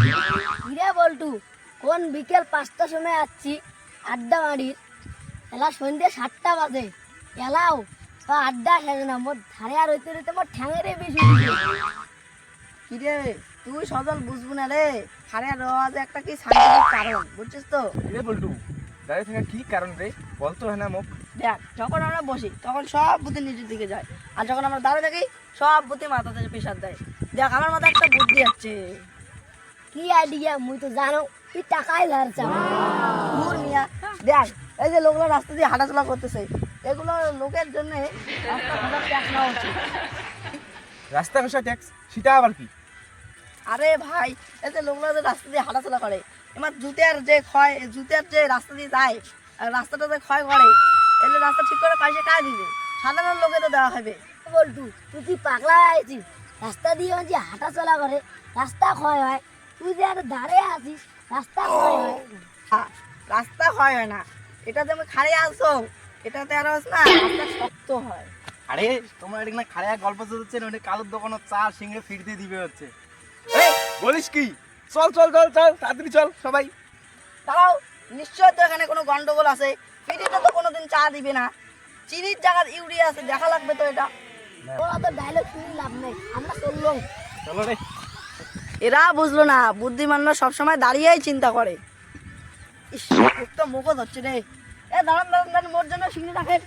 কিরে বল্টু, কোন বিকেল 5টার সময় আসছি আড্ডা মারির, এলা সন্ধ্যে 7টা বাজে, এলাও বা আড্ডা সেরে না, মোর ধারে আর হইতে হইতে মোর ঠ্যাঙেরে বেশি কিরে তুই সজল বুঝবো না রে, খারে রওয়াজ একটা কি সাইন্টিফিক কারণ বুঝছিস তো। রে বল্টু, দাঁড়িয়ে থাকা কি কারণ রে? বলতো হ্যাঁ না মুখ। দেখ যখন আমরা বসি তখন সব বুদ্ধি নিচের দিকে যায়, আর যখন আমরা দাঁড়িয়ে থাকি সব বুদ্ধি মাথাতে প্রেশার দেয়। দেখ আমার মাথায় একটা বুদ্ধি আছে। কি আইডিয়া মুই তো জানো, তুই টাকাই ধার চা। দূর মিয়া, দেখ এই যে লোকগুলো রাস্তা দিয়ে হাঁটাচলা করতেছে, এগুলো লোকের জন্য রাস্তা খোঁজার ট্যাক্স নেওয়া উচিত। রাস্তা ঘষা ট্যাক্স, সেটা আবার কি? আরে ভাই, এই যে লোকগুলো যে রাস্তা দিয়ে হাঁটাচলা করে, এবার জুতের যে রাস্তা দিয়ে যায়, আর রাস্তাটা যে ক্ষয় করে, এলে রাস্তা ঠিক করে পয়সা কাজ দিবে, সাধারণ লোকে তো দেওয়া হবে। বল্টু, তুই কি পাগলা আছিস? রাস্তা দিয়ে যে হাঁটা চলা করে রাস্তা ক্ষয় হয়, তুই যে আর দাঁড়ে আছিস রাস্তা ক্ষয় হয়। হ্যাঁ, রাস্তা ক্ষয় হয় না, এটা তুমি খাড়ে আসো, এটাতে আর না রাস্তা শক্ত হয়। আরে তোমার এটা না খাড়িয়া গল্প চলছে না, ওটা কালোর দোকানে চা সিংহে ফিরতে দিবে হচ্ছে। বলিস কি? চল চল চল চল, তাড়াতাড়ি চল সবাই। তারাও নিশ্চয় তো এখানে কোনো গন্ডগোল আছে, ফিরিতে তো কোনোদিন চা দিবে না, চিনির জায়গার ইউরিয়া আছে, দেখা লাগবে তো এটা। ওরা তো ডায়লগ শুনি লাভ নেই, আমরা চললাম। চলো রে। এরা বুঝলো না, বুদ্ধিমানরা সবসময় দাঁড়িয়েই চিন্তা করে। ইস, খুব তো মুখত হচ্ছে রে। এ দাঁড়ান দাঁড়ান দাঁড়ান, মোর জন্য সিংড়ি রাখেন।